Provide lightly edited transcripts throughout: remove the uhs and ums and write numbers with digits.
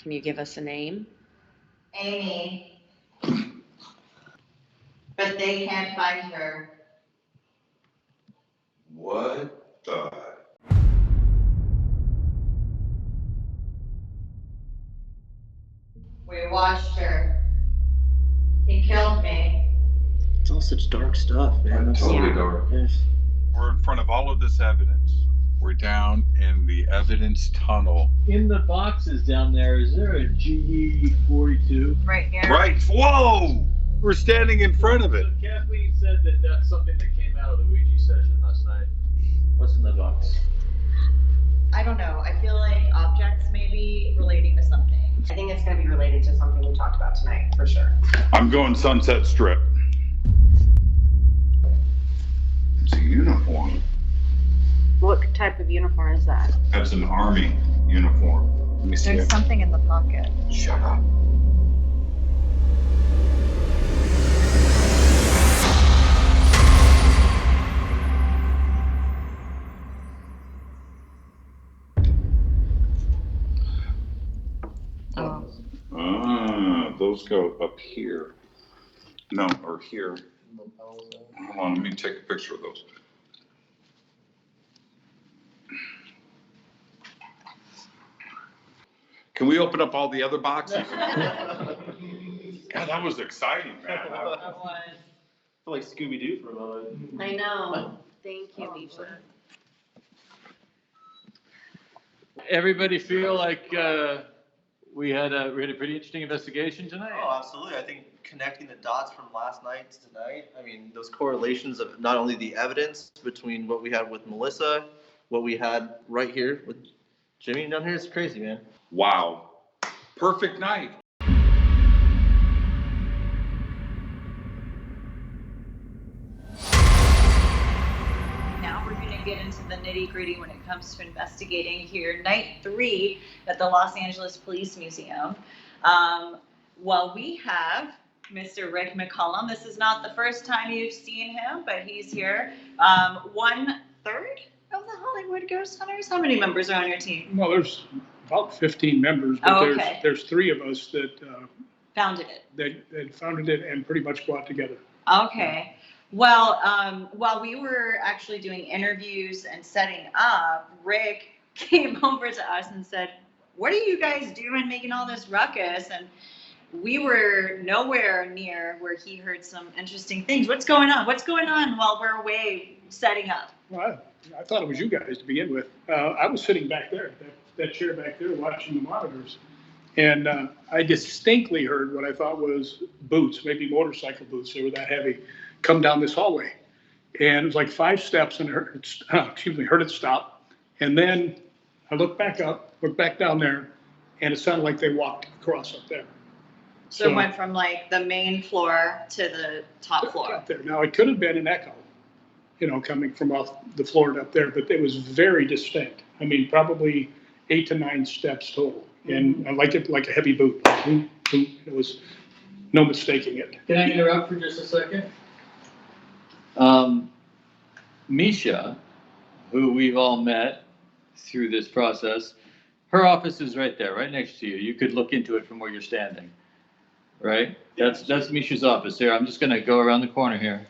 Can you give us a name? Amy. But they can't find her. What the? We watched her. He killed me. It's all such dark stuff, man. Totally dark. Yes. We're in front of all of this evidence. We're down in the evidence tunnel. In the boxes down there, is there a GE 42? Right here. Right. Whoa! We're standing in front of it. So Kathleen said that that's something that came out of the Ouija session last night. What's in the box? I don't know. I feel like objects may be relating to something. I think it's going to be related to something we talked about tonight, for sure. I'm going Sunset Strip. It's a uniform. What type of uniform is that? That's an army uniform. Let me see There's it. something in the pocket. Shut up. Oh. Those go up here. No, or here. Hold on, let me take a picture of those. Can we open up all the other boxes? God, that was exciting, man. I feel like Scooby-Doo for a moment. I know. Thank you, Meesha. Everybody feel like we had a pretty interesting investigation tonight? Oh, absolutely. I think connecting the dots from last night to tonight, I mean, those correlations of not only the evidence between what we had with Melissa, what we had right here with Jimmy down here, it's crazy, man. Wow. Perfect night. Now we're going to get into the nitty gritty when it comes to investigating here. Night 3 at the Los Angeles Police Museum. Well, we have Mr. Rick McCallum. This is not the first time you've seen him, but he's here. 1/3 of the Hollywood Ghost Hunters. How many members are on your team? Well, there's about 15 members, but Oh, okay. there's 3 of us that Founded it. that founded it and pretty much brought together. Okay. Well, while we were actually doing interviews and setting up, Rick came over to us and said, "What are you guys doing making all this ruckus?" And we were nowhere near where he heard some interesting things. What's going on? What's going on while we're away setting up? Well, I thought it was you guys to begin with. I was sitting back there, that chair back there, watching the monitors. And I distinctly heard what I thought was boots, maybe motorcycle boots. They were that heavy, come down this hallway. And it was like 5 steps and heard it stop. And then I looked back up, looked back down there, and it sounded like they walked across up there. So it went from like the main floor to the top floor. Up there. Now, it could have been an echo, coming from off the floor up there, but it was very distinct. I mean, probably 8 to 9 steps total. And I like it like a heavy boot. Boom, boom. It was no mistaking it. Can I interrupt for just a second? Meesha, who we've all met through this process, her office is right there, right next to you. You could look into it from where you're standing, right? That's Meesha's office here. I'm just gonna go around the corner here.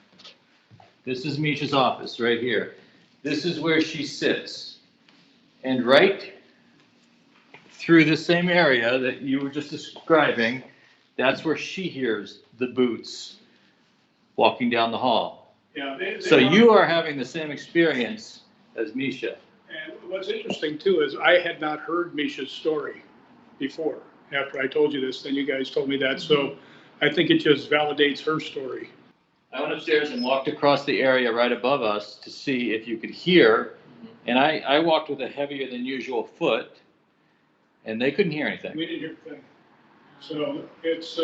This is Meesha's office right here. This is where she sits. And right through the same area that you were just describing, that's where she hears the boots walking down the hall. Yeah. So you are having the same experience as Meesha. And what's interesting too is I had not heard Meesha's story before. After I told you this, then you guys told me that. So I think it just validates her story. I went upstairs and walked across the area right above us to see if you could hear. And I walked with a heavier than usual foot, and they couldn't hear anything. We didn't hear a thing. So it's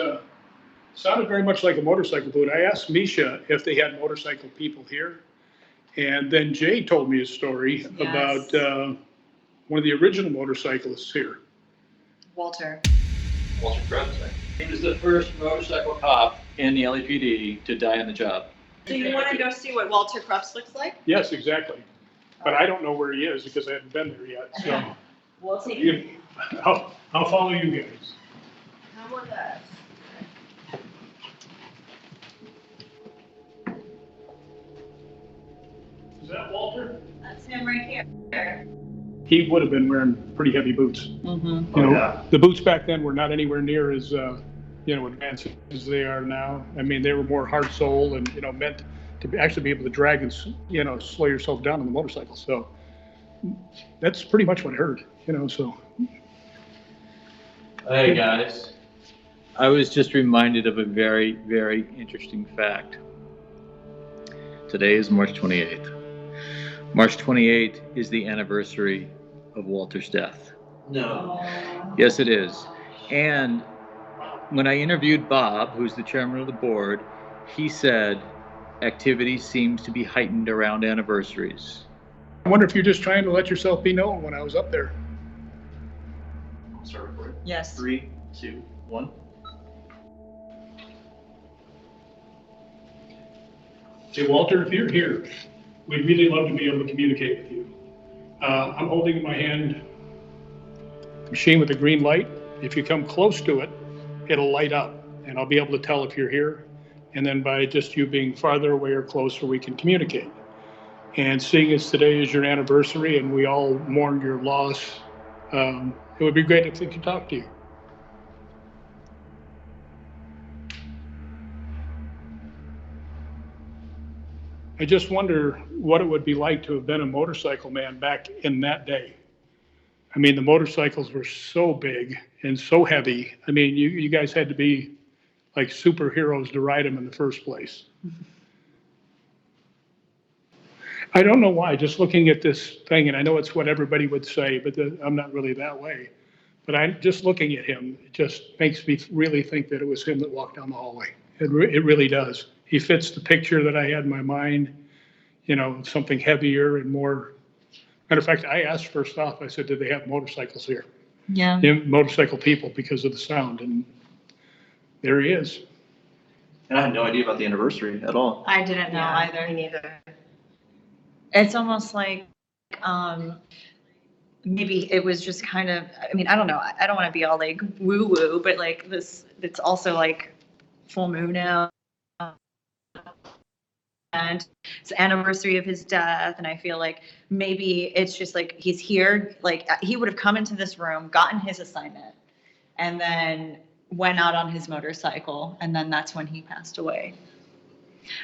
sounded very much like a motorcycle boot. I asked Meesha if they had motorcycle people here. And then Jay told me a story about one of the original motorcyclists here. Walter Krebs, right? He was the first motorcycle cop in the LAPD to die on the job. Do you want to go see what Walter Krebs looks like? Yes, exactly. But I don't know where he is because I haven't been there yet. So We'll take you. I'll follow you guys. Come with us. Is that Walter? That's him right here. He would have been wearing pretty heavy boots. Mm-hmm. You know, yeah. the boots back then were not anywhere near as, advanced as they are now. I mean, they were more hard sole and, meant to actually be able to drag and, slow yourself down on the motorcycle. So that's pretty much what I heard, so. Hey, guys. I was just reminded of a very, very interesting fact. Today is March 28th. March 28th is the anniversary of Walter's death. No. Yes, it is. And when I interviewed Bob, who's the chairman of the board, he said activity seems to be heightened around anniversaries. I wonder if you're just trying to let yourself be known when I was up there. I'll start recording. Yes. 3, 2, 1. Hey, Walter, if you're here, we'd really love to be able to communicate with you. I'm holding in my hand a machine with a green light. If you come close to it, it'll light up, and I'll be able to tell if you're here. And then by just you being farther away or closer, we can communicate. And seeing as today is your anniversary and we all mourn your loss, it would be great if we could talk to you. I just wonder what it would be like to have been a motorcycle man back in that day. I mean, the motorcycles were so big and so heavy. I mean, you guys had to be like superheroes to ride them in the first place. I don't know why, just looking at this thing, and I know it's what everybody would say, but I'm not really that way. But I'm just looking at him, it just makes me really think that it was him that walked down the hallway. It really does. He fits the picture that I had in my mind, something heavier and more. Matter of fact, I asked first off, I said, did they have motorcycles here? Yeah. Motorcycle people because of the sound, and there he is. And I had no idea about the anniversary at all. I didn't know either. Me neither. It's almost like, maybe it was just kind of, I don't know. I don't want to be all like woo woo, but like this, it's also like full moon now. And it's the anniversary of his death. And I feel like maybe it's just like, he's here, like he would have come into this room, gotten his assignment, and then went out on his motorcycle. And then that's when he passed away.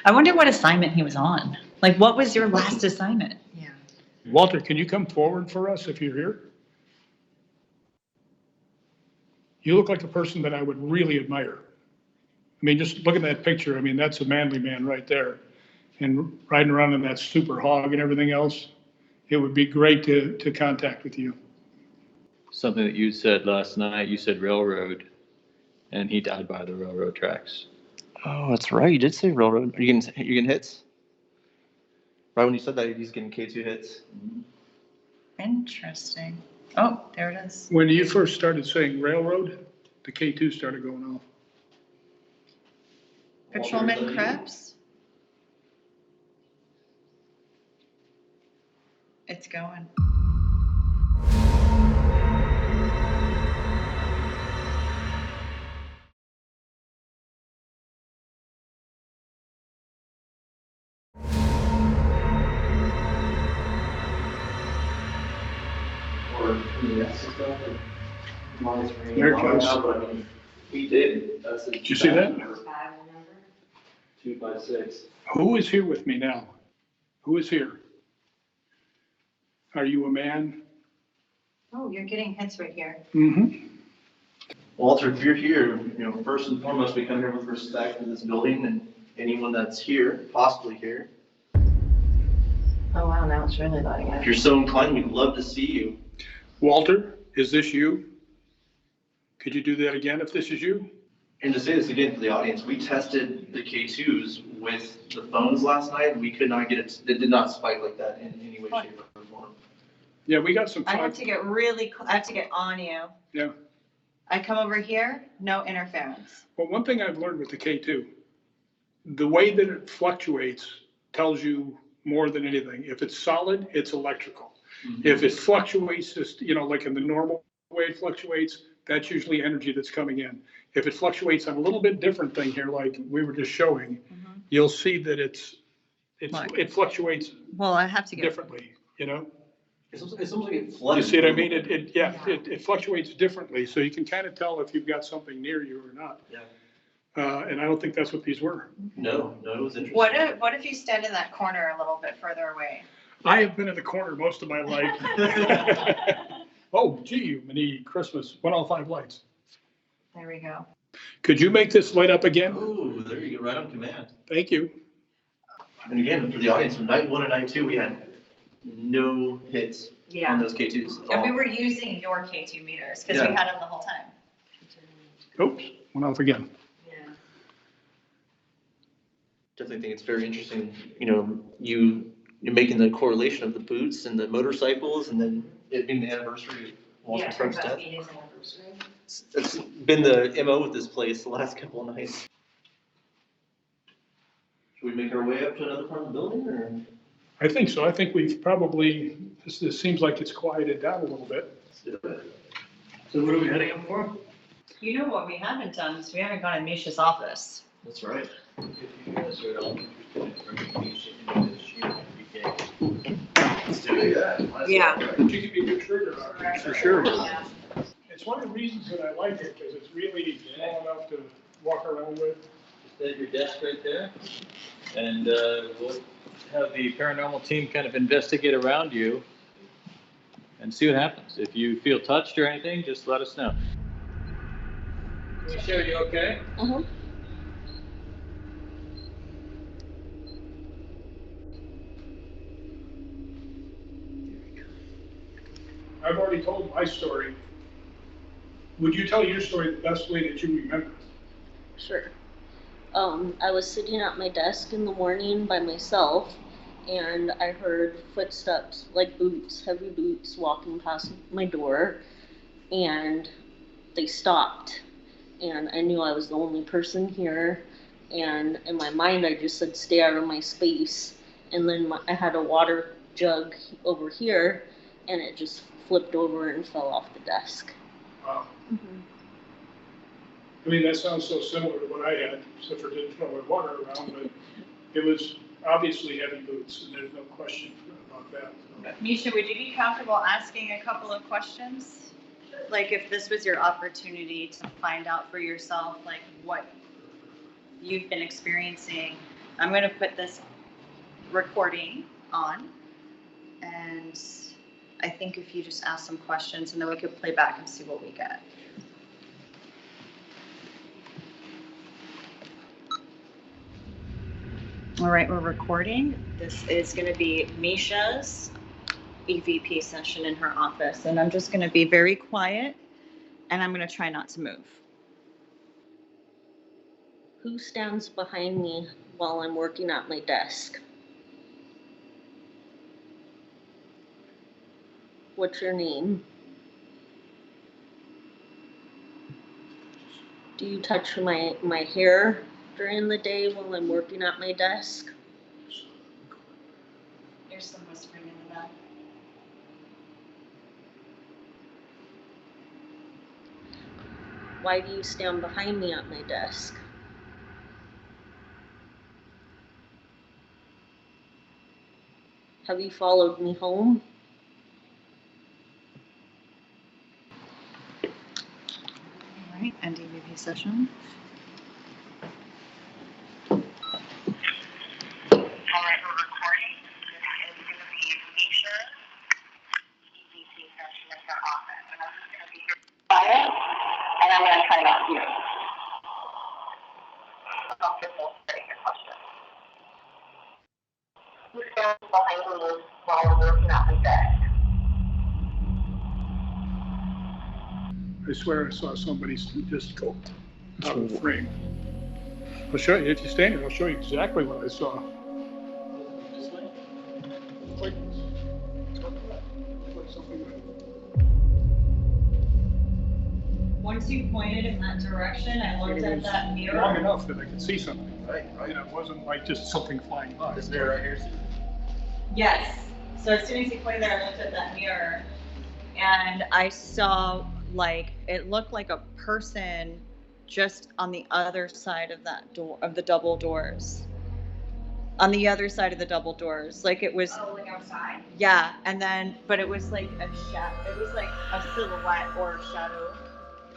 I wonder what assignment he was on. Like, what was your last assignment? Yeah. Walter, can you come forward for us if you're here? You look like a person that I would really admire. I mean, just look at that picture. I mean, that's a manly man right there. And riding around in that super hog and everything else, it would be great to contact with you. Something that you said last night, you said railroad, and he died by the railroad tracks. Oh, that's right. You did say railroad. Are you getting hits? Right when you said that, he's getting K2 hits. Interesting. Oh, there it is. When you first started saying railroad, the K2 started going off. Patrolman Krebs? It's going. There it goes. He did. Did you see that? 256. Who is here with me now? Who is here? Are you a man? Oh, you're getting hits right here. Mm-hmm. Walter, if you're here, first and foremost, we come here with respect for this building and anyone that's here, possibly here. Oh, wow, now it's really lighting up. If you're so inclined, we'd love to see you. Walter, is this you? Could you do that again if this is you? And to say this again for the audience, we tested the K2s with the phones last night, and we could not get it, it did not spike like that in any way, shape, or form. Yeah, we got some I have fun. to get really, I have to get on you. Yeah. I come over here, no interference. Well, one thing I've learned with the K2, the way that it fluctuates tells you more than anything. If it's solid, it's electrical. Mm-hmm. If it fluctuates, just, like in the normal way it fluctuates, that's usually energy that's coming in. If it fluctuates on a little bit different thing here, like we were just showing, you'll see that it fluctuates Well, I have to get. differently, you know? It's almost like it You flooded. see what I mean? It fluctuates differently, so you can kind of tell if you've got something near you or not. Yeah. And I don't think that's what these were. No, it was interesting. What if you stand in that corner a little bit further away? I have been in the corner most of my life. Oh, gee, many Christmas, 105 lights. There we go. Could you make this light up again? Oh, there you go, right on command. Thank you. And again, for the audience, from night 1 and night 2, we had no hits on those K2s at And we all. were using your K2 meters because we Yeah. had them the whole time. Oops, went off again. Definitely think it's very interesting, you know, you're making the correlation of the boots and the motorcycles and then it being the anniversary of Walter Cronk's death. It's been the MO with this place the last couple of nights. Should we make our way up to another part of the building or? I think so. I think we've probably, this seems like it's quieted down a little bit. Let's do it. So what are we heading up for? You know what we haven't done is we haven't gone in Meesha's office. That's right. If you guys are at all interested in bringing Meesha into this shoot, we can. Let's do it. Yeah. She could be a good trigger on it, for sure. It's one of the reasons that I like it, because it's really small enough to walk around with. Just at your desk right there, and we'll have the paranormal team kind of investigate around you and see what happens. If you feel touched or anything, just let us know. Meesha, are you okay? Uh-huh. I've already told my story. Would you tell your story the best way that you remember? Sure. I was sitting at my desk in the morning by myself, and I heard footsteps, like boots, heavy boots, walking past my door, and they stopped. And I knew I was the only person here, and in my mind I just said, stay out of my space. And then I had a water jug over here, and it just flipped over and fell off the desk. Wow. Mm-hmm. I mean, that sounds so similar to what I had, except for didn't throw my water around, but it was obviously heavy boots, and there's no question about that. Meesha, would you be comfortable asking a couple of questions? Like if this was your opportunity to find out for yourself, like what you've been experiencing. I'm going to put this recording on, and I think if you just ask some questions and then we could play back and see what we get. All right, we're recording. This is going to be Meesha's EVP session in her office, and I'm just going to be very quiet, and I'm going to try not to move. Who stands behind me while I'm working at my desk? What's your name? Do you touch my hair during the day while I'm working at my desk? There's some whispering in the back. Why do you stand behind me at my desk? Have you followed me home? All right, end EVP session. All right, we're recording. This is going to be Meesha, EVP session in her office. And I'm just going to be here quiet, and I'm going to try not to move. Comfortable starting your question. Who stands behind me while I'm working at my desk? I swear I saw somebody just go out of the frame. I'll show you, if you stand here, I'll show you exactly what I saw. Like something Once you pointed in that direction, I looked at that long mirror. enough that I could see something. Right. You know, it wasn't like just something flying by. This mirror right here. Yes. So as soon as you pointed there, I looked at that mirror, and I saw like, it looked like a person just on the other side of that door, of the double doors. On the other side of the double doors. Like it was. Oh, like outside? Yeah, and then, but it was like a shadow. It was like a silhouette or a shadow.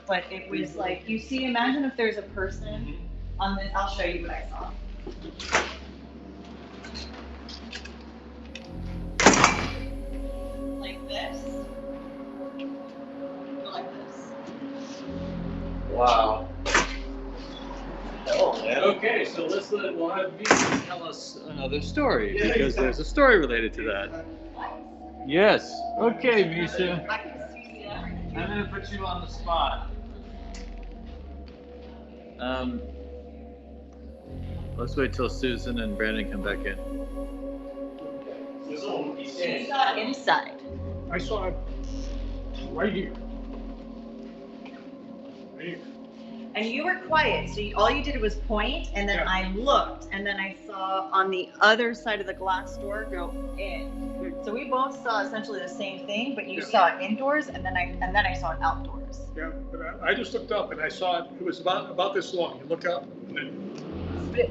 But it was like, you see, imagine if there's a person on this. I'll show you what I saw. Like this. Like this. Wow. Oh, man. Okay, so let's let one of you tell us another story, because there's a story related to that. Yes. Okay, Meesha. I can see everything. I'm gonna put you on the spot. Let's wait till Susan and Brandon come back in. You saw inside. I saw it right here. Right here. And you were quiet, so all you did was point, and then Yeah. I looked, and then I saw on the other side of the glass door go in. So we both saw essentially the same thing, but you Yeah. saw it indoors, and then I saw it outdoors. Yeah, but I just looked up and I saw it, it was about this long. You look up and then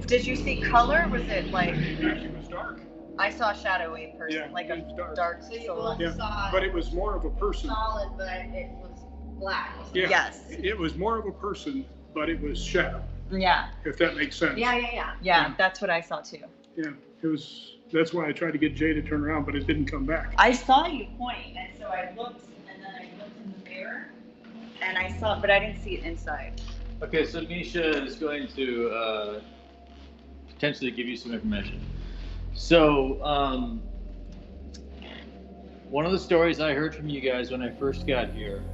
Did you see color? Was it like, it actually was dark. I saw a shadowy person, Yeah, like it was a dark. dark So you silhouette? both Yeah, saw but it it was more of a person. solid, but it was black. Yeah. Yes. It was more of a person, but it was shadow, Yeah, if that makes sense. Yeah. yeah, that's what I saw too. Yeah, it was, that's why I tried to get Jay to turn around, but it didn't come back. I saw you point, and so I looked, and then I looked in the mirror, and I saw, but I didn't see it inside. Okay, so Meesha is going to potentially give you some information. So, one of the stories I heard from you guys when I first got here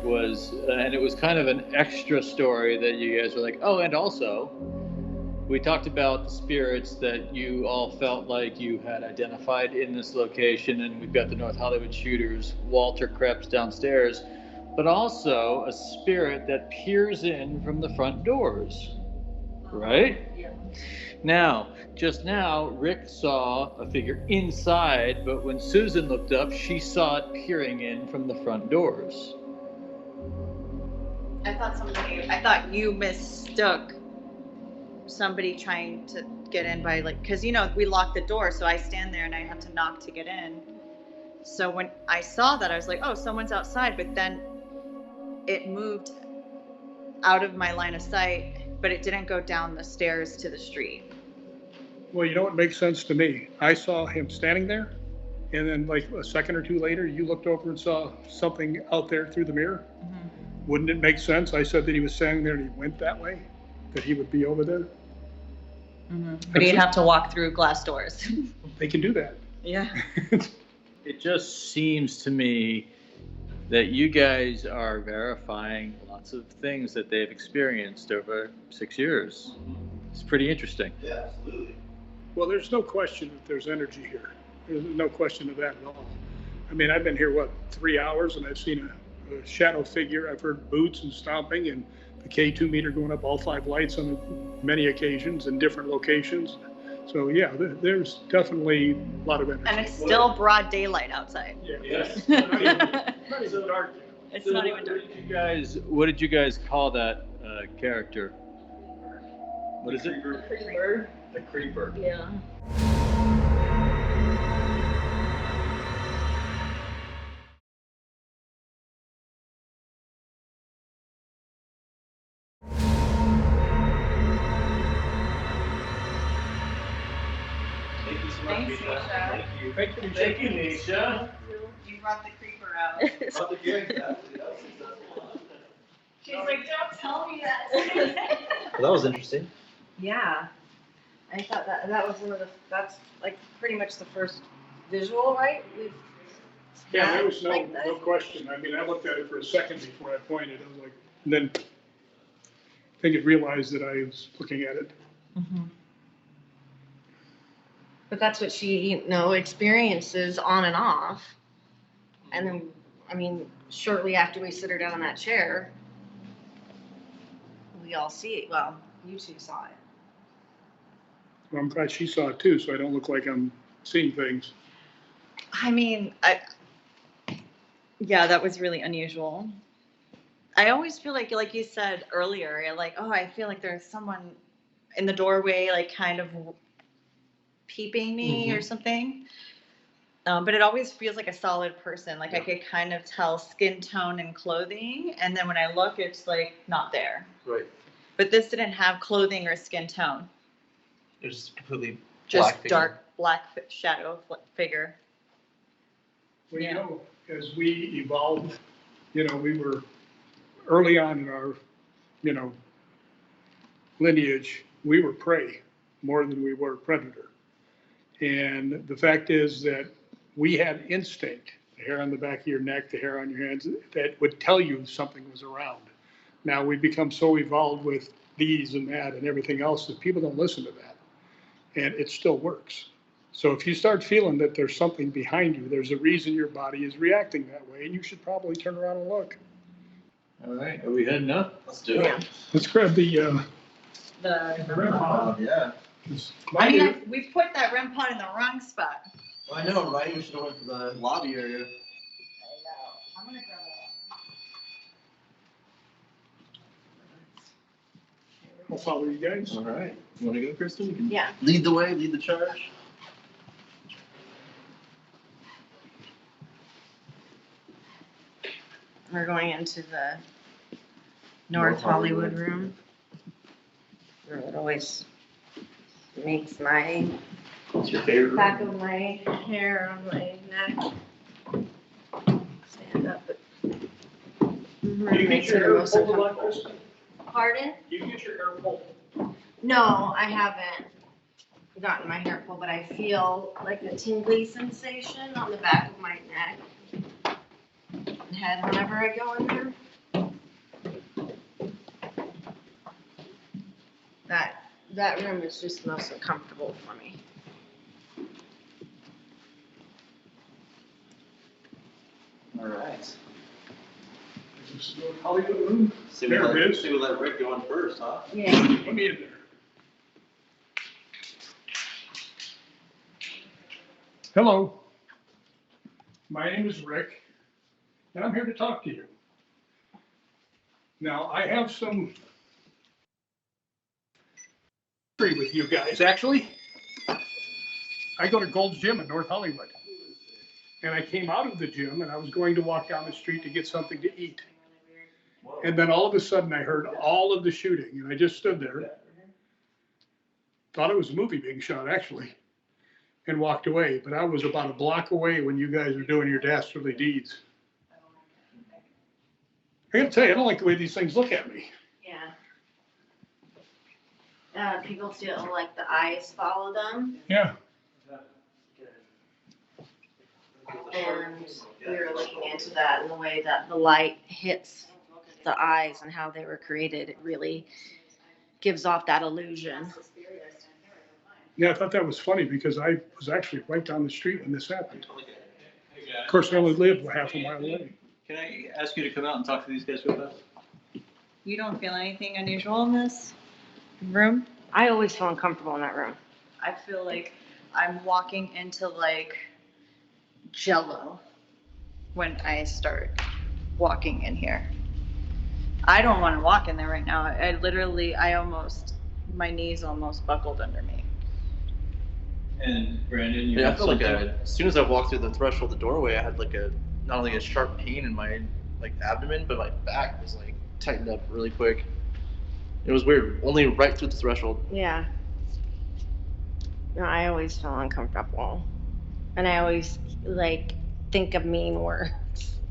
was, and it was kind of an extra story that you guys were like, oh, and also, we talked about the spirits that you all felt like you had identified in this location, and we've got the North Hollywood shooters, Walter Krebs downstairs, but also a spirit that peers in from the front doors, right? Yeah. Now, just now, Rick saw a figure inside, but when Susan looked up, she saw it peering in from the front doors. I thought you mistook somebody trying to get in by like, cause you know, we locked the door, so I stand there and I have to knock to get in. So when I saw that, I was like, oh, someone's outside, but then it moved out of my line of sight, but it didn't go down the stairs to the street. Well, you know what makes sense to me? I saw him standing there, and then like a second or two later, you looked over and saw something out there through the mirror. Wouldn't it make sense? I said that he was standing there and he went that way, that he would be over there. But he'd have to walk through glass doors. They can do that. Yeah. It just seems to me that you guys are verifying lots of things that they've experienced over 6 years. It's pretty interesting. Yeah, absolutely. Well, there's no question that there's energy here. There's no question of that at all. I mean, I've been here, 3 hours, and I've seen a shadow figure. I've heard boots and stomping and the K2 meter going up, all 5 lights on many occasions in different locations. So yeah, there's definitely a lot of energy. And it's still broad daylight outside. Yeah. Yes. Not even dark. It's So not even dark. What did you guys call that character? What is it? Creeper. The creeper. Yeah. Thank you so much, Thanks, Meesha. Meesha. Thank you. Thank you, Meesha. You brought the creeper out. About the gig, exactly. That was successful. She's like, don't tell me that. Well, that was interesting. Yeah. I thought that was that's like pretty much the first visual, right? Yeah, there was Like no question. I mean, I looked at it for a second before I pointed. I was like, and then I think it realized that I was looking at it. But that's what she, experiences on and off. And then, I mean, shortly after we sit her down in that chair, we all see it. Well, you two saw it. Well, I'm glad she saw it too, so I don't look like I'm seeing things. I mean, yeah, that was really unusual. I always feel like you said earlier, you're like, oh, I feel like there's someone in the doorway, like kind of peeping me or something. But it always feels like a solid person. Like I could kind of tell skin tone and clothing. And then when I look, it's like not there. Right. But this didn't have clothing or skin tone. It was completely Just black dark black shadow figure. Well, you know, as we evolved, you know, we were early on in our, you know, lineage, we were prey more than we were predator. And the fact is that we had instinct, the hair on the back of your neck, the hair on your hands, that would tell you something was around. Now we've become so evolved with these and that and everything else that people don't listen to that. And it still works. So if you start feeling that there's something behind you, there's a reason your body is reacting that way, and you should probably turn around and look. All right, are we heading up? Let's do it. Let's grab the The Yeah. I mean, we put that REM pod in the wrong spot. Well, I know, right? We should have went to the lobby area. I know. I'm gonna grab I'll follow you guys. All right. You want to go, Kristen? You can Yeah. lead the way, lead the charge. We're going into the North Hollywood room. Where it always makes my What's your favorite back room? of my hair on my neck stand up. You get your hair pulled a lot, Kristen? Pardon? You get your hair pulled. No, I haven't gotten my hair pulled, but I feel like a tingly sensation on the back of my neck and head whenever I go in there. That room is just most uncomfortable for me. All right. Is this the North Hollywood room? See, There it is. we let Rick go in first, huh? Yeah. Let me in there. Hello. My name is Rick, and I'm here to talk to you. Now, I have some history with you guys, actually. I go to Gold's Gym in North Hollywood. And I came out of the gym and I was going to walk down the street to get something to eat. And then all of a sudden I heard all of the shooting and I just stood there. Thought it was a movie being shot, actually, and walked away. But I was about a block away when you guys were doing your dastardly deeds. I gotta tell you, I don't like the way these things look at me. Yeah. People feel like the eyes follow them, Yeah. and we were looking into that and the way that the light hits the eyes and how they were created. It really gives off that illusion. Yeah, I thought that was funny because I was actually right down the street when this happened. Of course, I only lived half a mile away. Can I ask you to come out and talk to these guys with us? You don't feel anything unusual in this room? I always feel uncomfortable in that room. I feel like I'm walking into like Jello when I start walking in here. I don't want to walk in there right now. My knees almost buckled under me. And Brandon, you Yeah, I have feel like something? as soon as I walked through the threshold of the doorway, I had like not only a sharp pain in my like abdomen, but my back was like tightened up really quick. It was weird. Only right through the threshold. Yeah. No, I always feel uncomfortable. And I always like think of mean words.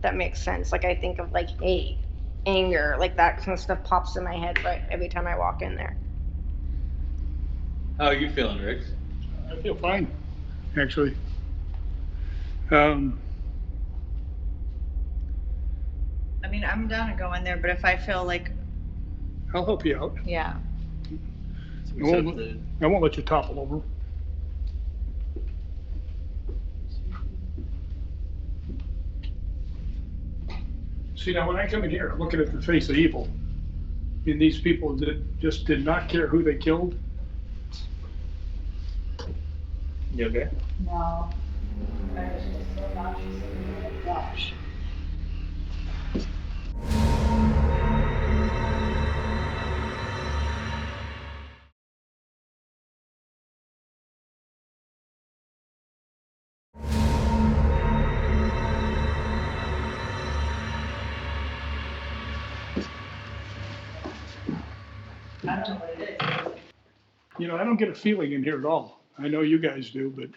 That makes sense. Like I think of like hate, anger, like that kind of stuff pops in my head right every time I walk in there. How are you feeling, Rick? I feel fine, actually. I mean, I'm down to go in there, but if I feel like, I'll help you out. yeah. I won't let you topple over. See, now when I come in here, I'm looking at the face of evil. And these people that just did not care who they killed. You okay? No. I was just so nauseous. Oh my gosh. I don't know what it is. You know, I don't get a feeling in here at all. I know you guys do, but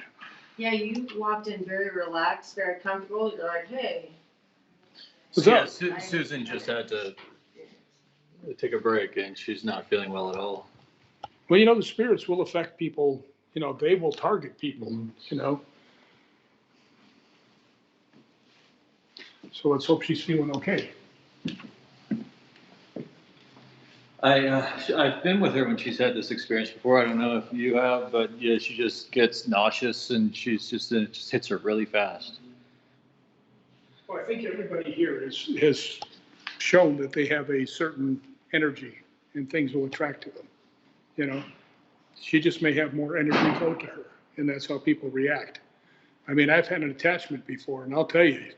Yeah, you walked in very relaxed, very comfortable. You're like, hey. what's up? Susan just had to take a break, and she's not feeling well at all. Well, you know, the spirits will affect people. You know, they will target people, you know. So let's hope she's feeling okay. I've been with her when she's had this experience before. I don't know if you have, but yeah, she just gets nauseous and it just hits her really fast. Well, I think everybody here has shown that they have a certain energy and things will attract to them, you know. She just may have more energy go to her, and that's how people react. I mean, I've had an attachment before, and I'll tell you,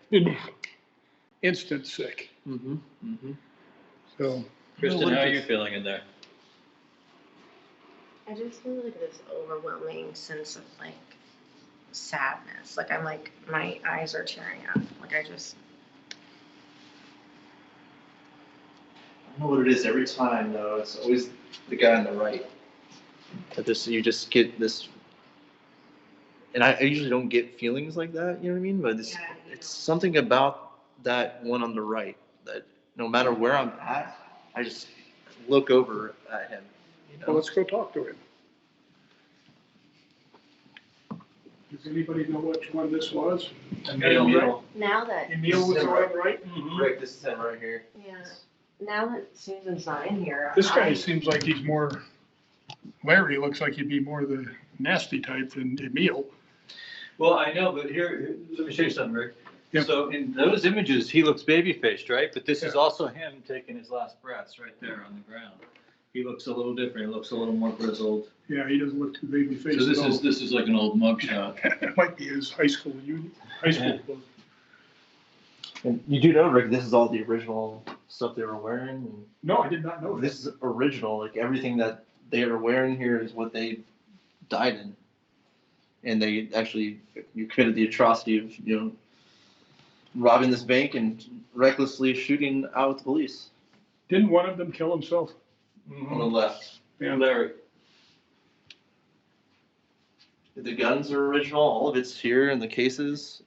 instant sick. Mm-hmm. Mm-hmm. So, Kristen, how are you feeling in there? I just feel like this overwhelming sense of like sadness. Like I'm like, my eyes are tearing up. Like I just. I don't know what it is every time though. It's always the guy on the right. You just get this, and I usually don't get feelings like that. You know what I mean? But it's something about that one on the right that no matter where I'm at, I just look over at him. You know? well, let's go talk to him. Does anybody know which one this was? Emil. Now that. Emil was the one, right? Rick, this is him right here. Yeah. Now that Susan's not in here. This guy seems like he's more, Larry looks like he'd be more the nasty type than Emil. Well, I know, but here, let me show you something, Rick. Yep. So in those images, he looks baby-faced, right? But this is Yeah. also him taking his last breaths right there on the ground. He looks a little different. He looks a little more grizzled. Yeah, he doesn't look too baby faced. So this is like an old mugshot. That might be his high school book. And you do know, Rick, this is all the original stuff they were wearing. And No, I did not know this is original. Like everything that they are wearing here is what they died in, and they actually committed the atrocity of robbing this bank and recklessly shooting out with the police. Didn't one of them kill himself? On the left. Yeah. Larry. The guns are original. All of it's here in the cases.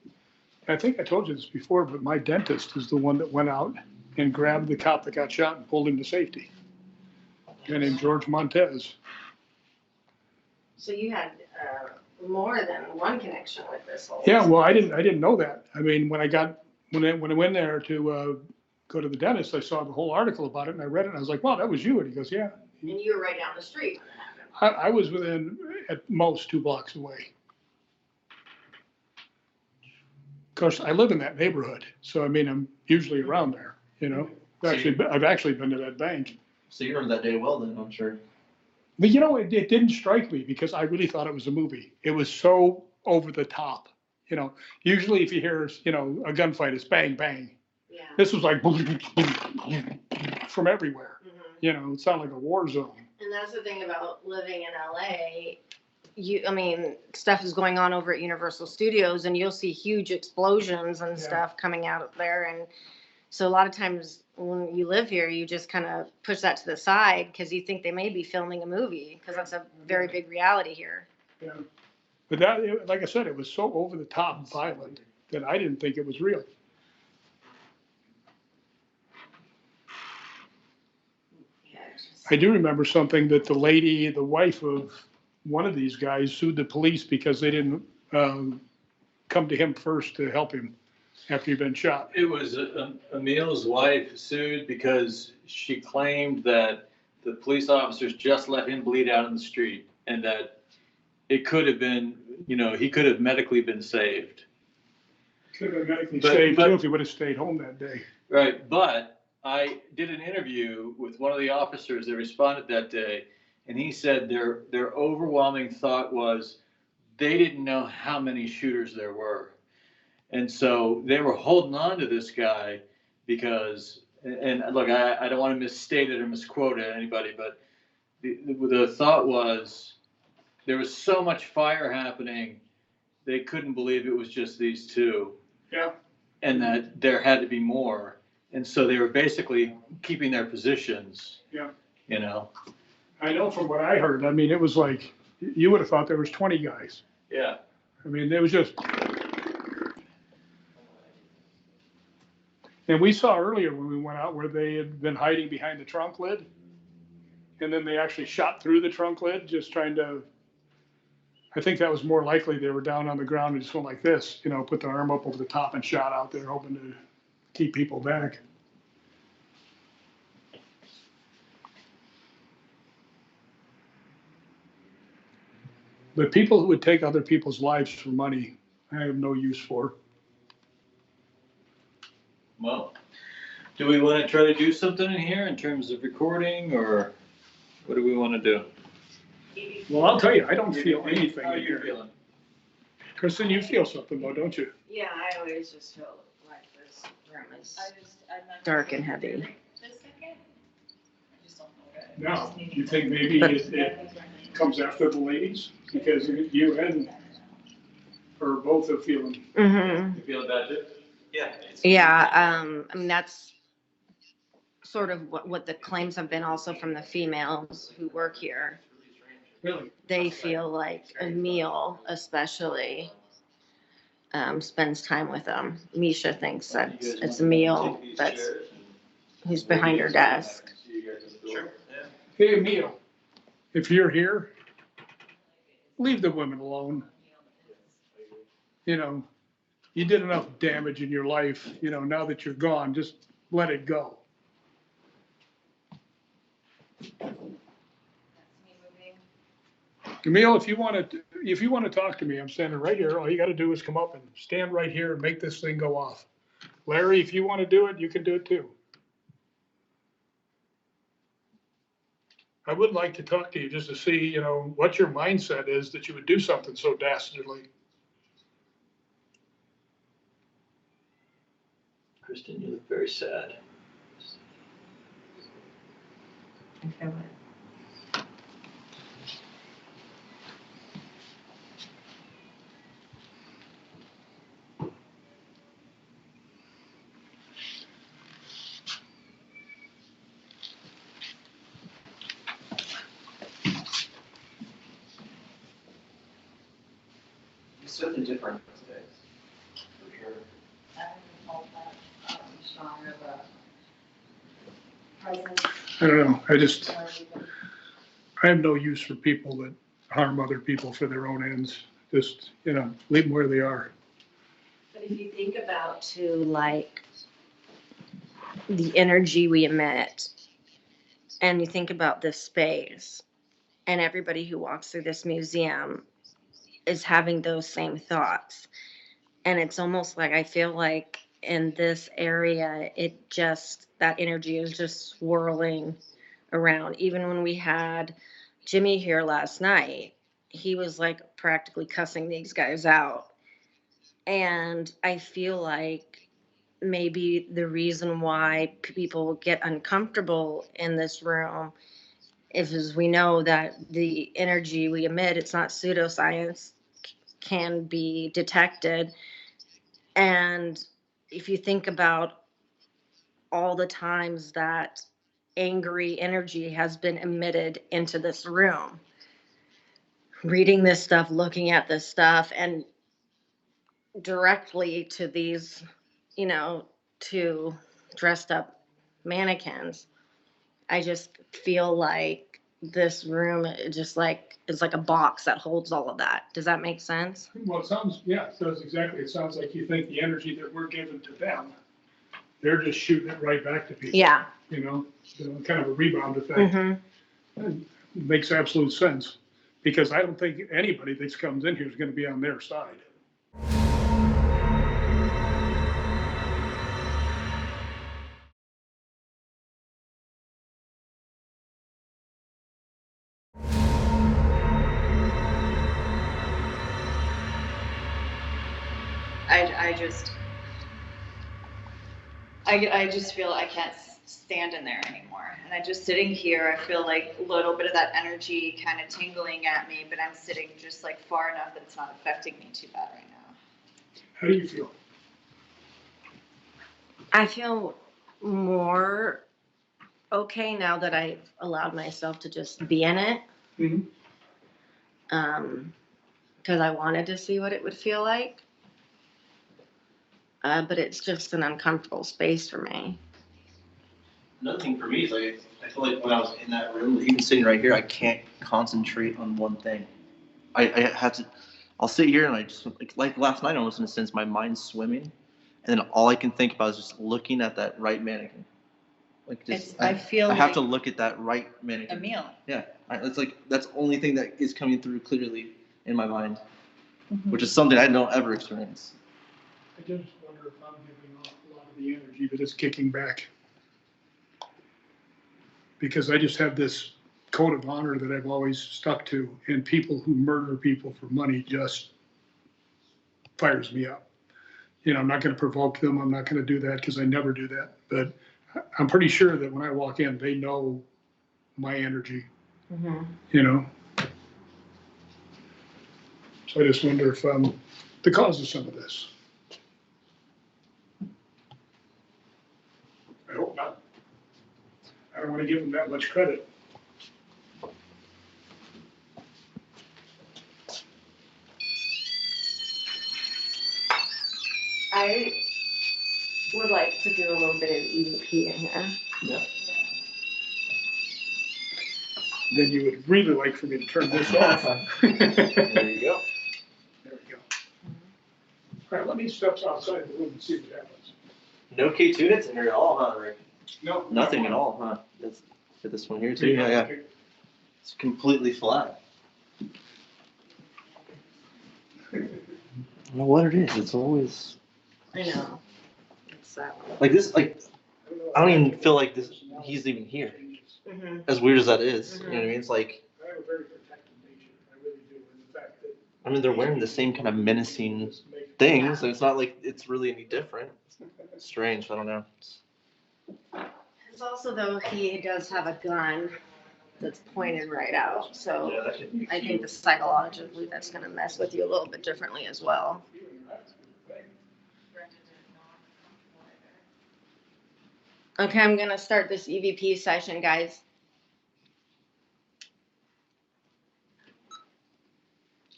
I think I told you this before, but my dentist is the one that went out and grabbed the cop that got shot and pulled him to safety. A guy named George Montez. So you had more than one connection with this whole. Yeah, well, I didn't know that. I mean, when I went there to go to the dentist, I saw the whole article about it and I read it and I was like, wow, that was you. And he goes, yeah. And you were right down the street when it happened. I was within at most 2 blocks away. Of course, I live in that neighborhood, so I mean, I'm usually around there, you know. I've actually been to that bank. So you remember that day well then, I'm sure. But you know, it didn't strike me because I really thought it was a movie. It was so over the top, you know. Usually if you hear, a gunfight, it's bang, bang. Yeah. This was like from everywhere. Mhm. You know, it sounded like a war zone. And that's the thing about living in LA. Stuff is going on over at Universal Studios and you'll see huge explosions and stuff coming out of there. And so a lot of times when you live here, you just kind of push that to the side because you think they may be filming a movie because that's a very big reality here. Yeah. But that, like I said, it was so over the top violent that I didn't think it was real. I do remember something that the wife of one of these guys sued the police because they didn't come to him first to help him after he'd been shot. It was Emil's wife sued because she claimed that the police officers just let him bleed out in the street and that it could have been, he could have medically been saved. Could have been medically saved too if he would have stayed home that day. Right, but I did an interview with one of the officers that responded that day, and he said their overwhelming thought was they didn't know how many shooters there were. And so they were holding on to this guy because, and look, I don't want to misstate it or misquote anybody, but the thought was there was so much fire happening, they couldn't believe it was just these two. Yeah. And that there had to be more. And so they were basically keeping their positions. Yeah. I know from what I heard, I mean, it was like, you would have thought there was 20 guys. Yeah. I mean, it was just. And we saw earlier when we went out where they had been hiding behind the trunk lid. And then they actually shot through the trunk lid, just trying to, I think that was more likely they were down on the ground and just went like this, you know, put their arm up over the top and shot out there, hoping to keep people back. But people who would take other people's lives for money, I have no use for. Well, do we want to try to do something in here in terms of recording, or what do we want to do? Well, I'll tell you, I don't feel anything How are in you here. feeling? Kristen, you feel something though, don't you? Yeah, I always just feel like this room is dark and heavy. Now, do you think maybe it comes after the ladies? Because you and her both are feeling. Mm-hmm. You feeling bad too? Yeah. Yeah, I mean, that's sort of what the claims have been also from the females who work here. Really? They feel like Emil especially spends time with them. Meesha thinks that it's Emil who's behind her desk. Sure. Hey, Emil, if you're here, leave the women alone. You know, you did enough damage in your life, you know, now that you're gone, just let it go. Emil, if you want to talk to me, I'm standing right here. All you got to do is come up and stand right here and make this thing go off. Larry, if you want to do it, you can do it too. I would like to talk to you just to see, you know, what your mindset is that you would do something so dastardly. Kristen, you look very sad. Okay, It's something different today. For sure. I don't know. I have no use for people that harm other people for their own ends. Just, you know, leave them where they are. But if you think about too, like the energy we emit, and you think about this space, and everybody who walks through this museum is having those same thoughts. And it's almost like I feel like in this area, that energy is just swirling around. Even when we had Jimmy here last night, he was like practically cussing these guys out. And I feel like maybe the reason why people get uncomfortable in this room is we know that the energy we emit, it's not pseudoscience, can be detected. And if you think about all the times that angry energy has been emitted into this room, reading this stuff, looking at this stuff, and directly to these, you know, to dressed up mannequins, I just feel like this room is like a box that holds all of that. Does that make sense? Well, it sounds, yeah, it does exactly. It sounds like you think the energy that we're giving to them, they're just shooting it right back to people. Yeah. You know, kind of a rebound effect. Mm-hmm. It makes absolute sense, because I don't think anybody that comes in here is going to be on their side. I just feel I can't stand in there anymore. And just sitting here, I feel like a little bit of that energy kind of tingling at me, but I'm sitting just like far enough that it's not affecting me too bad right now. How do you feel? I feel more okay now that I've allowed myself to just be in it. Mhm. Because I wanted to see what it would feel like. But it's just an uncomfortable space for me. Another thing for me is like, I feel like when I was in that room, even sitting right here, I can't concentrate on one thing. I have to, I'll sit here and I just, like last night almost in a sense, my mind's swimming. And then all I can think about is just looking at that right mannequin. Like just, I feel I have like to look at that right mannequin. Emil. Yeah, it's like, that's the only thing that is coming through clearly in my mind, which is something I don't ever experience. I just wonder if I'm giving off a lot of the energy that is kicking back. Because I just have this code of honor that I've always stuck to, and people who murder people for money just fires me up. You know, I'm not going to provoke them. I'm not going to do that because I never do that. But I'm pretty sure that when I walk in, they know my energy, you know. So I just wonder if I'm the cause of some of this. I hope not. I don't want to give them that much credit. I would like to do a little bit of EVP in here. Yeah. Then you would really like for me to turn this off. There you go. There we go. All right, let me step outside the room and see what happens. No K2 units in here at all, huh, Rick? No. Nothing at all, huh? That's for this one here too. Yeah. It's completely flat. I don't know what it is. It's always I know. It's that one. like this. Like I don't even feel like this. He's even here. Mm-hmm. As weird as that is, you know what I mean? It's like, I have a very protective nature. I really do. And the fact that I mean, they're wearing the same kind of menacing thing, so it's not like it's really any different. It's strange. I don't know. It's also, though, he does have a gun that's pointed right out. So Yeah, that could be I think psychologically that's going to mess with you a little bit differently as well. Okay, I'm going to start this EVP session, guys.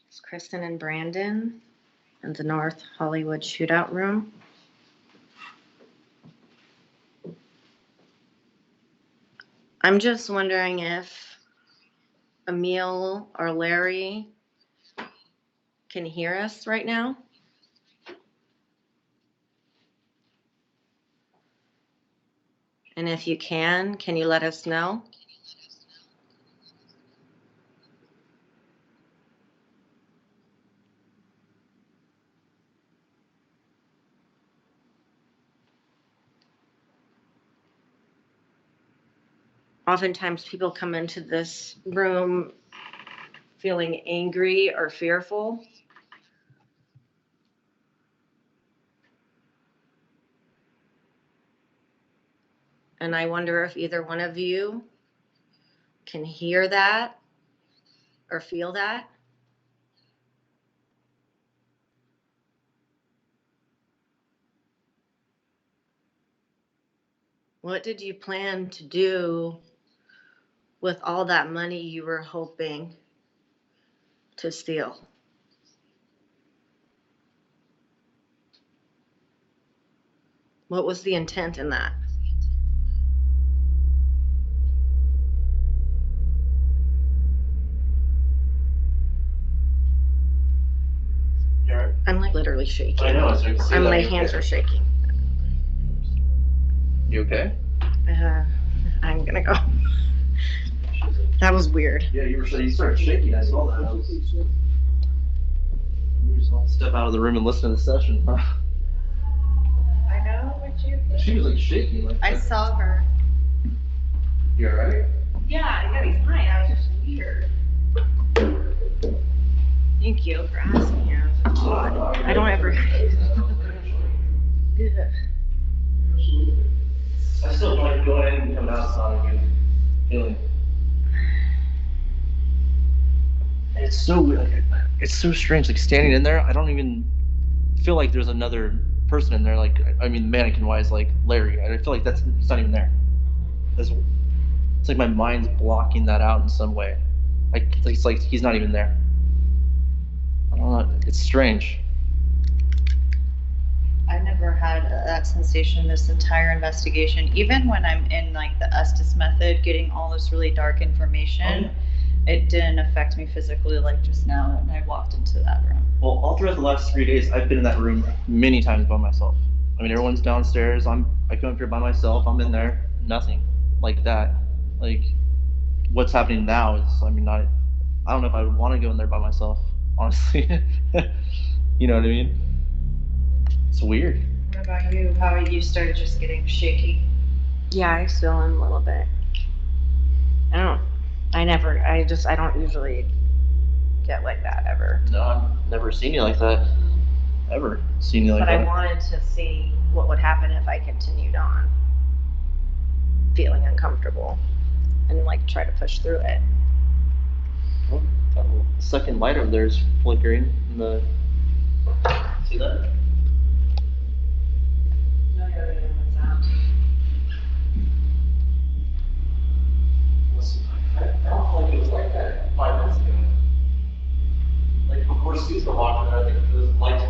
It's Kristen and Brandon in the North Hollywood Shootout room. I'm just wondering if Emil or Larry can hear us right now. And if you can you let us know? Oftentimes people come into this room feeling angry or fearful. And I wonder if either one of you can hear that or feel that. What did you plan to do with all that money you were hoping to steal? What was the intent in that? I'm like literally shaking. I know. I can see My hands are shaking. You okay? I'm gonna go. That was weird. Yeah, you started shaking. I saw that. You just all step out of the room and listen to the session, huh? I know what you. She was like shaking. Like, I saw her. You alright? Yeah, I gotta be fine. I was just weird. Thank you for asking. I don't ever. I still want to go ahead and come outside and get feeling. It's so weird. It's so strange. Like standing in there, I don't even feel like there's another person in there. Like, I mean, mannequin wise, like Larry. I feel like it's not even there. It's like my mind's blocking that out in some way. It's like he's not even there. I don't know. It's strange. I've never had that sensation this entire investigation. Even when I'm in like the Estes method, getting all this really dark information, it didn't affect me physically like just now when I walked into that room. Well, all throughout the last 3 days, I've been in that room many times by myself. I mean, everyone's downstairs. I come up here by myself. I'm in there. Nothing like that. Like, what's happening now is, I mean, I don't know if I would want to go in there by myself, honestly. You know what I mean? It's weird. What about you? How you started just getting shaky? Yeah, I still am a little bit. I don't usually get like that ever. No, I've never seen you like that. Ever seen you like But that. I wanted to see what would happen if I continued on feeling uncomfortable and like try to push through it. Oh, that second light over there is flickering. See that? I don't feel like it was like that 5 minutes ago. Like before Susan walked in there, I think those lights were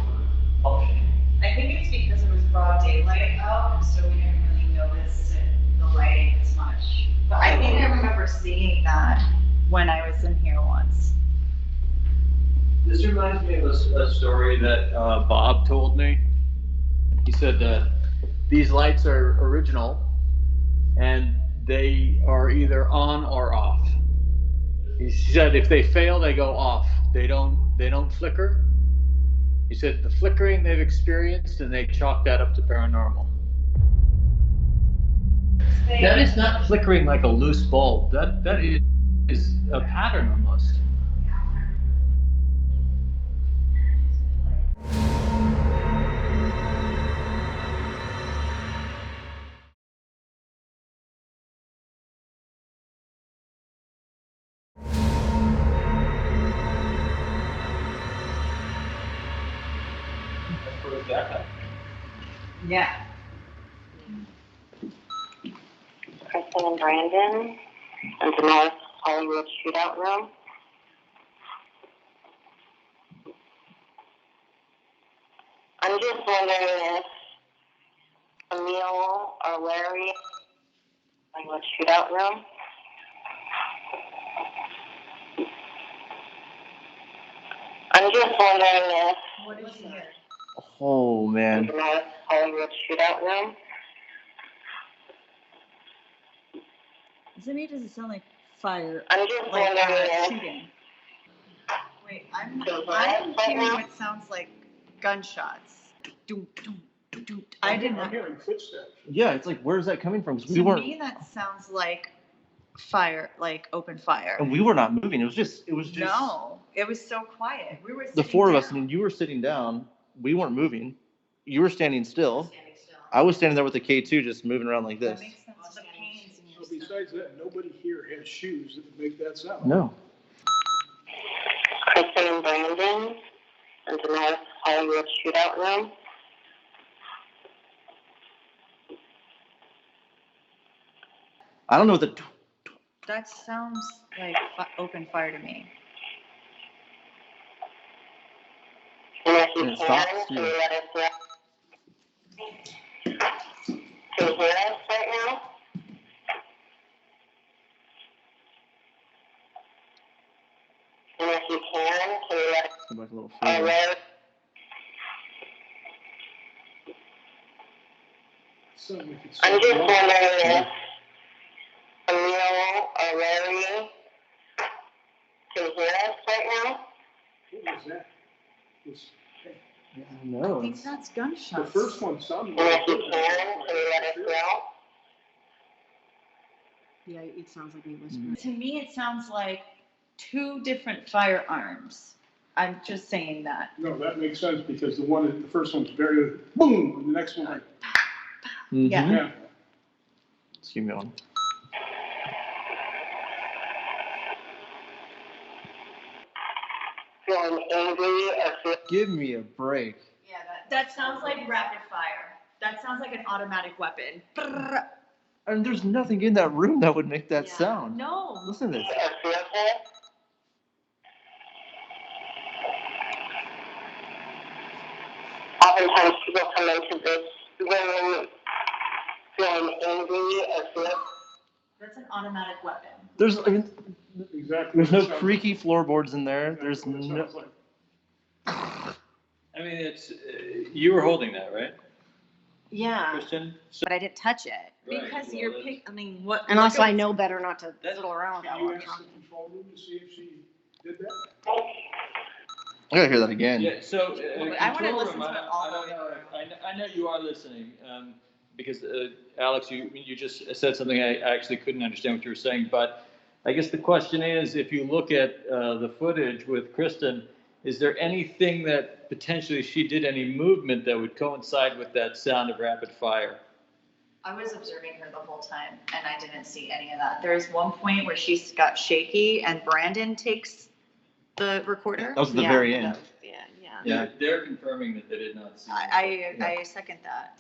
functioning. I think it's because it was broad daylight out, so we didn't really notice the lighting as much. But I think I remember seeing that when I was in here once. This reminds me of a story that Bob told me. He said that these lights are original and they are either on or off. He said if they fail, they go off. They don't flicker. He said the flickering they've experienced, and they chalk that up to paranormal. That is not flickering like a loose bulb. That is a pattern almost. Yeah. Kristen and Brandon in the North Hollywood Shootout room. I'm just wondering if Emil or Larry Hollywood Shootout room. I'm just wondering if What did you hear? Oh man. the North Hollywood Shootout room. To me, does it sound like fire? I'm just Like wondering if shooting. Wait, Can you hear I'm us right hearing now? what sounds like gunshots. Doom, doom, doom, doom. I did I'm not. hearing footsteps. Yeah, it's like where's that coming from? 'Cause we To weren't, me, that sounds like fire, like open fire. and we were not moving. It was just. No, it was so quiet. We were The sitting four of us, down. and you were sitting down. We weren't moving. You were standing still. I was standing there with the K2 just moving around like That this. makes sense. The pains in your So stomach. besides that, nobody here has shoes that make that sound. No. Kristen and Brandon in the North Hollywood Shootout room. I don't know what the. That sounds like open fire to me. And if you And it can, stops, can too. you let us know? Can you hear us right now? And if you can you let us Go back a little know further. where? Sound like it's I'm just wrong. wondering if Emil or Larry can hear us right now. What was that? Yeah, I I know. think that's The gunshots. first one sounded And like if you can you let us know? Yeah, it sounds like me whispering. To me, it sounds like two different firearms. I'm just saying that. No, that makes sense because the first one's very boom, and the next one like, Mhm. Yeah. yeah. Let's keep going. Feeling angry or feeling Give me a break. Yeah, that sounds like rapid fire. That sounds like an automatic weapon. And there's nothing in that room that would make that Yeah. sound. No. Listen to this. Oftentimes people come into this room feeling angry or fearful. That's an automatic weapon. Exactly. There's no what it sounds creaky floorboards in there. like. There's Exactly what it no. sounds like. I mean, it's, you were holding that, right, Yeah, Kristen? but I didn't touch it. Right, Because well, you're that's- I mean, what? And look also, at I what's- know better not to That's- fiddle around with that Can while you I'm ask the talking. control room to see if she did that? I gotta hear that again. Yeah, so, I wanna control listen room, to it I all don't the way know, through. I know you are listening, because, Alex, you just said something I actually couldn't understand what you were saying, but I guess the question is, if you look at, the footage with Kristen, is there anything that potentially she did, any movement that would coincide with that sound of rapid fire? I was observing her the whole time and I didn't see any of that. There's one point where she got shaky and Brandon takes the recorder. That was at the Yeah, very end. Yeah. Yeah. They're confirming that they did not see. I second that.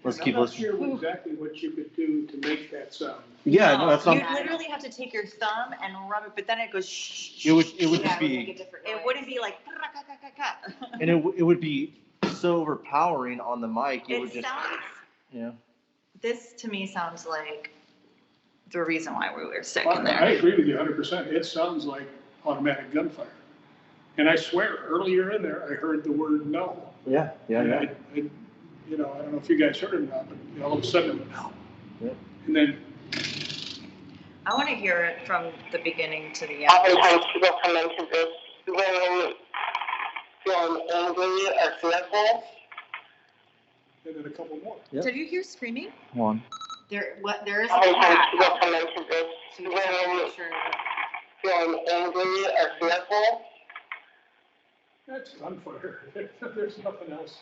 Let's I'm keep not listening. sure exactly what you could do to make that sound. Yeah, no, that's You not. literally have to take your thumb and rub it, but then it goes shh. It would Yeah, just it would make a be, different It noise. wouldn't be like. and it would be so overpowering on the mic. It would It just, sounds. yeah. This to me sounds like the reason why we were sick in I there. agree with you 100%. It sounds like automatic gunfire. And I swear, earlier in there, I heard the word no. Yeah, And I you know, I don't know if you guys heard it or not, but all of a sudden it went no. Yep. And then I want to hear it from the beginning to the end. Oftentimes people come into this room feeling angry or fearful. and then a couple more. Yep. Did you hear screaming? One. There is a Oftentimes cat. people come into this So you just have to room make sure that feeling angry or fearful. That's gunfire. There's nothing else.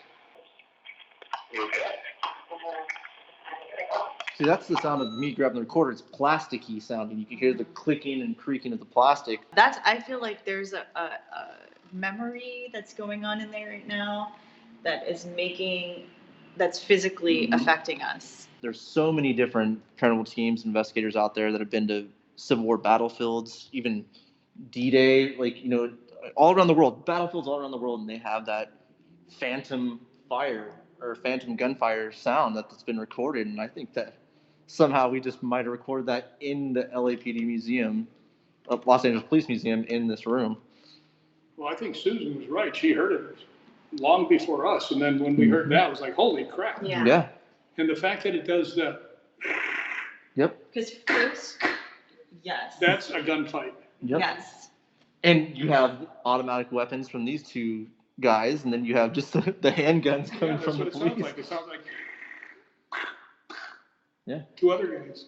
See, that's the sound of me grabbing the recorder. It's plasticky sounding. You can hear the clicking and creaking of the plastic. I feel like there's a memory that's going on in there right now that's physically affecting us. There's so many different paranormal teams, investigators out there that have been to Civil War battlefields, even D-Day, like, you know, all around the world, battlefields all around the world, and they have that phantom fire or phantom gunfire sound that's been recorded. And I think that somehow we just might have recorded that in the LAPD museum, Los Angeles Police Museum, in this room. Well, I think Susan was right. She heard it long before us. And then when we heard that, it was like, holy crap. Yeah. Yeah. And the fact that it does that, Yep. Because first, yes. that's a gunfight. Yep. Yes. And you have automatic weapons from these two guys, and then you have just the handguns Yeah, coming that's from the what it sounds police. like. It sounds like Yeah. two other guys.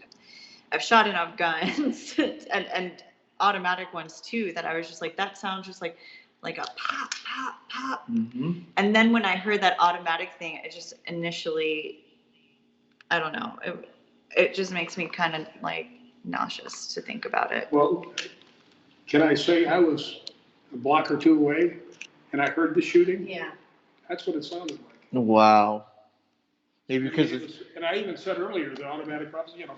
I've shot enough guns and automatic ones too that I was just like, that sounds just like a pop, pop, pop. Mm-hmm. And then when I heard that automatic thing, it just initially, I don't know, it just makes me kind of like nauseous to think about it. Well, can I say I was a block or two away and I heard the shooting? Yeah. That's what it sounded like. Wow. Maybe because And I even said earlier, the automatic weapons, you know,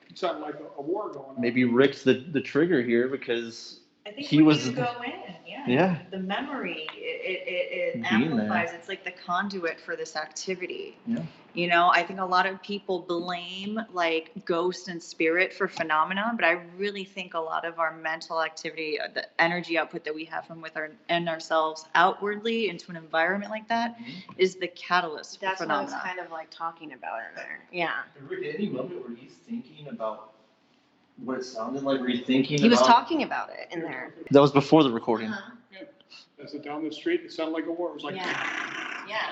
it sounded like a war going on. maybe Rick's the trigger here because I think he when was you go in, yeah. the memory, it Being there. amplifies. It's like the conduit for this activity. Yeah. You know, I think a lot of people blame like ghost and spirit for phenomenon, but I really think a lot of our mental activity, the energy output that we have from ourselves outwardly into an environment like that, is the catalyst That's for what I was phenomena. kind of like talking about in there. Yeah. Rick, at any moment were you thinking about what it sounded like? Were you thinking He was about- talking about it in there. That was before the recording. Uh-huh. As it down the street, it sounded like a war. It was like, Yeah.